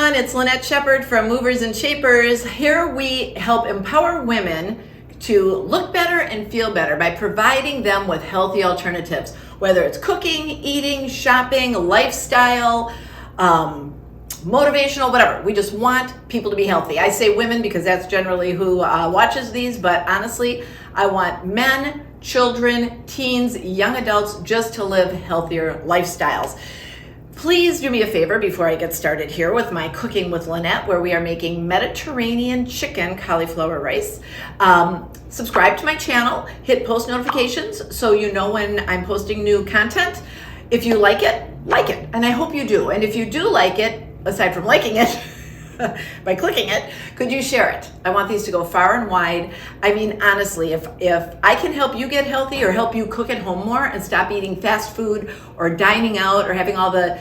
everyone, it's Lynette Shepherd from Movers and Shapers. Here we help empower women to look better and feel better by providing them with healthy alternatives, whether it's cooking, eating, shopping, lifestyle, motivational, whatever. We just want people to be healthy. I say women because that's generally who watches these, but honestly, I want men, children, teens, young adults just to live healthier lifestyles. Please do me a favor before I get started here with my Cooking with Lynette, where we are making Mediterranean chicken cauliflower rice. Subscribe to my channel, hit post notifications so you know when I'm posting new content. If you like it, and I hope you do. And if you do like it, aside from liking it, by clicking it, could you share it? I want these to go far and wide. I mean, honestly, if I can help you get healthy or help you cook at home more and stop eating fast food or dining out or having all the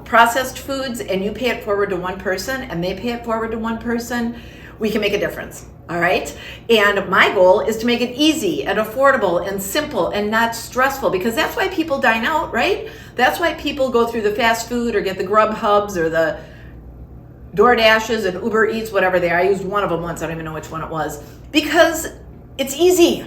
processed foods, and you pay it forward to one person and they pay it forward to one person, we can make a difference. All right. And my goal is to make it easy and affordable and simple and not stressful, because that's why people dine out, right? That's why people go through the fast food or get the Grubhubs or the DoorDashes and Uber Eats, whatever they are. I used one of them once. I don't even know which one it was, because it's easy.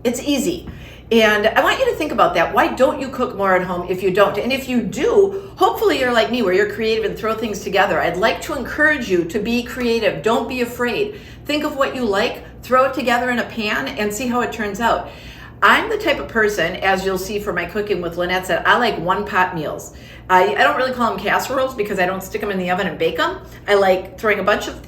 It's easy. And I want you to think about that. Why don't you cook more at home if you don't? And if you do, hopefully you're like me, where you're creative and throw things together. I'd like to encourage you to be creative. Don't be afraid. Think of what you like, throw it together in a pan and see how it turns out. I'm the type of person, as you'll see for my Cooking with Lynette, that I like one pot meals. I don't really call them casseroles because I don't stick them in the oven and bake them. I like throwing a bunch of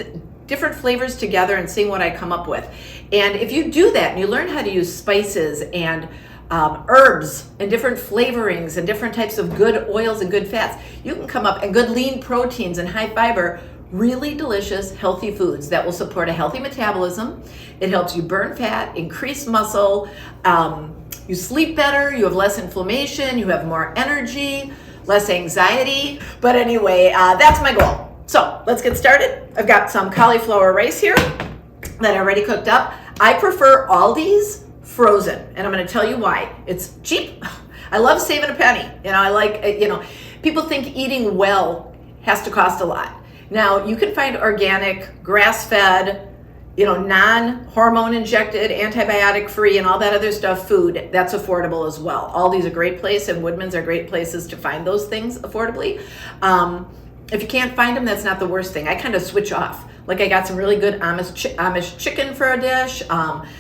different flavors together and seeing what I come up with. And if you do that and you learn how to use spices and herbs and different flavorings and different types of good oils and good fats, you can come up, and good lean proteins and high fiber, really delicious, healthy foods that will support a healthy metabolism. It helps you burn fat, increase muscle, you sleep better, you have less inflammation, you have more energy, less anxiety. But anyway, that's my goal. So let's get started. I've got some cauliflower rice here that I already cooked up. I prefer Aldi's frozen, and I'm going to tell you why. It's cheap. I love saving a penny. I like, people think eating well has to cost a lot. Now, you can find organic, grass-fed, non-hormone injected, antibiotic-free, and all that other stuff food that's affordable as well. Aldi's a great place, and Woodman's are great places to find those things affordably. If you can't find them, that's not the worst thing. I kind of switch off. Like, I got some really good Amish chicken for a dish.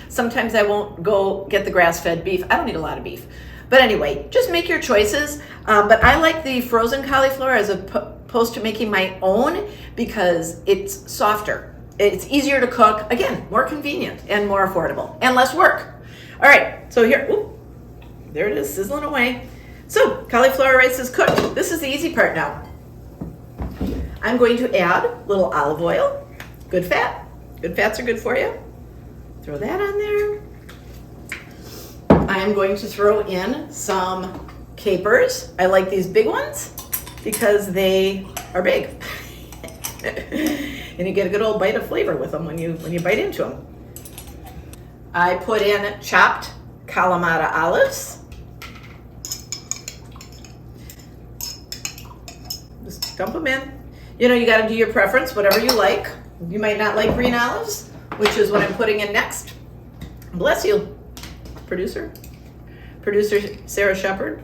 Sometimes I won't go get the grass-fed beef. I don't eat a lot of beef. But anyway, just make your choices. But I like the frozen cauliflower as opposed to making my own because it's softer. It's easier to cook. Again, more convenient and more affordable and less work. All right, so here, there it is, sizzling away. So cauliflower rice is cooked. This is the easy part now. I'm going to add a little olive oil, good fat. Good fats are good for you. Throw that on there. I am going to throw in some capers. I like these big ones because they are big. And you get a good old bite of flavor with them when you bite into them. I put in chopped kalamata olives. Just dump them in. You got to do your preference, whatever you like. You might not like green olives, which is what I'm putting in next. Bless you, producer Sarah Shepherd.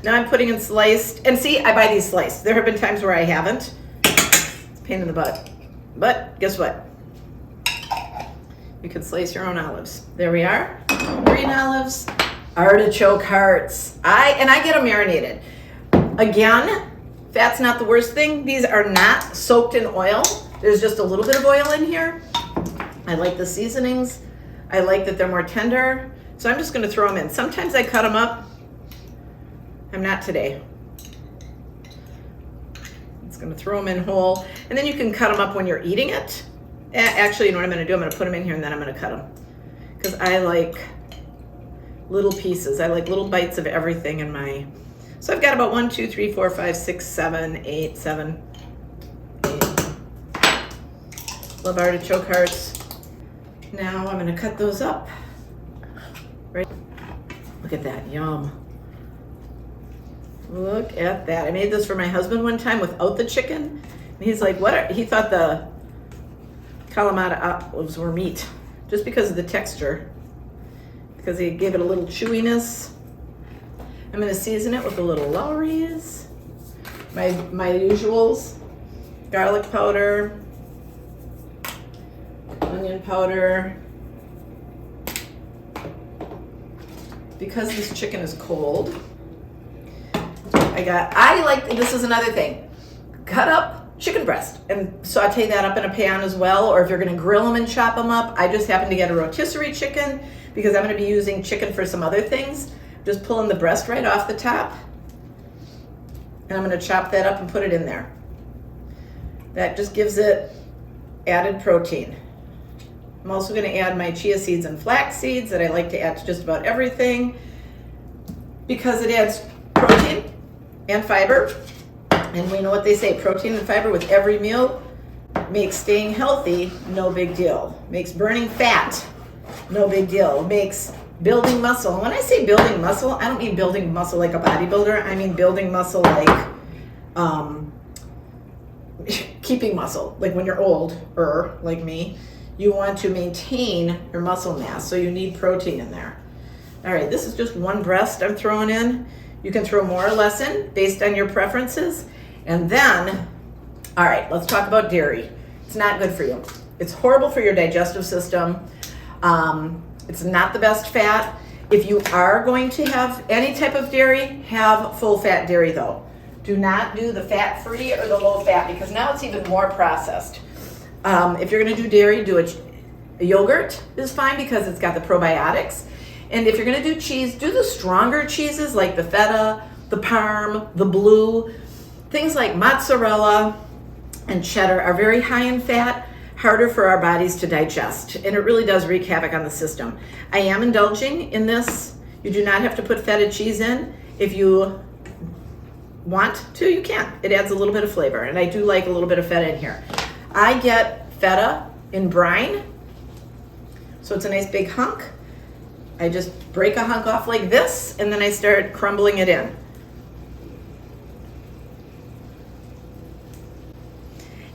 Now I'm putting in sliced, and see, I buy these sliced. There have been times where I haven't. It's a pain in the butt. But guess what? You can slice your own olives. There we are. Green olives, artichoke hearts. I get them marinated. Again, fat's not the worst thing. These are not soaked in oil. There's just a little bit of oil in here. I like the seasonings. I like that they're more tender. So I'm just going to throw them in. Sometimes I cut them up. I'm not today. It's going to throw them in whole. And then you can cut them up when you're eating it. Actually, you know what I'm going to do? I'm going to put them in here and then I'm going to cut them. Because I like little pieces. I like little bites of everything in my... So I've got about 1, 2, 3, 4, 5, 6, 7, 8, 7, 8. Love artichoke hearts. Now I'm going to cut those up. Right. Look at that, yum. Look at that. I made this for my husband one time without the chicken, He's like, he thought the kalamata were meat, just because of the texture, because he gave it a little chewiness. I'm gonna season it with a little Lowry's, my usuals, garlic powder, onion powder. Because this chicken is cold, this is another thing, cut up chicken breast and saute that up in a pan as well, or if you're gonna grill them and chop them up. I just happen to get a rotisserie chicken because I'm gonna be using chicken for some other things. Just pulling the breast right off the top, and I'm gonna chop that up and put it in there. That just gives it added protein. I'm also gonna add my chia seeds and flax seeds that I like to add to just about everything because it adds protein and fiber. And we know what they say, protein and fiber with every meal makes staying healthy no big deal. Makes burning fat no big deal. Makes building muscle. And when I say building muscle, I don't mean building muscle like a bodybuilder. I mean building muscle like keeping muscle. Like when you're old, like me, you want to maintain your muscle mass, so you need protein in there. All right, this is just one breast I'm throwing in. You can throw more or less in based on your preferences. And then, all right, let's talk about dairy. It's not good for you. It's horrible for your digestive system. It's not the best fat. If you are going to have any type of dairy, have full fat dairy though. Do not do the fat-free or the low-fat because now it's even more processed. If you're gonna do dairy, do a yogurt is fine because it's got the probiotics. And if you're gonna do cheese, do the stronger cheeses like the feta, the parm, the blue. Things like mozzarella and cheddar are very high in fat, harder for our bodies to digest, and it really does wreak havoc on the system. I am indulging in this. You do not have to put feta cheese in. If you want to, you can. It adds a little bit of flavor, and I do like a little bit of feta in here. I get feta in brine, so it's a nice big hunk. I just break a hunk off like this, and then I start crumbling it in.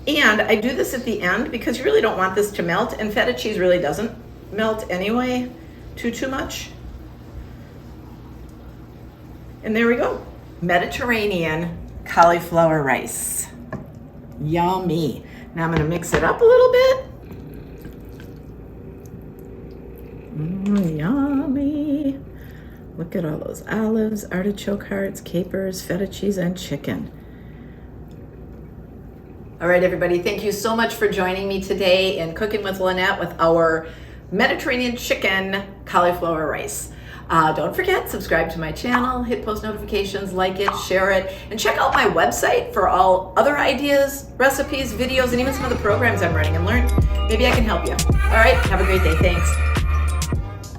And I do this at the end because you really don't want this to melt, and feta cheese really doesn't melt anyway too much. And there we go. Mediterranean cauliflower rice. Yummy. Now I'm gonna mix it up a little bit. Yummy. Look at all those olives, artichoke hearts, capers, feta cheese, and chicken. All right, everybody, thank you so much for joining me today in Cooking with Lynette with our Mediterranean chicken cauliflower rice. Don't forget, subscribe to my channel, hit post notifications, like it, share it, and check out my website for all other ideas, recipes, videos, and even some of the programs I'm running and learn. Maybe I can help you. All right, have a great day. Thanks.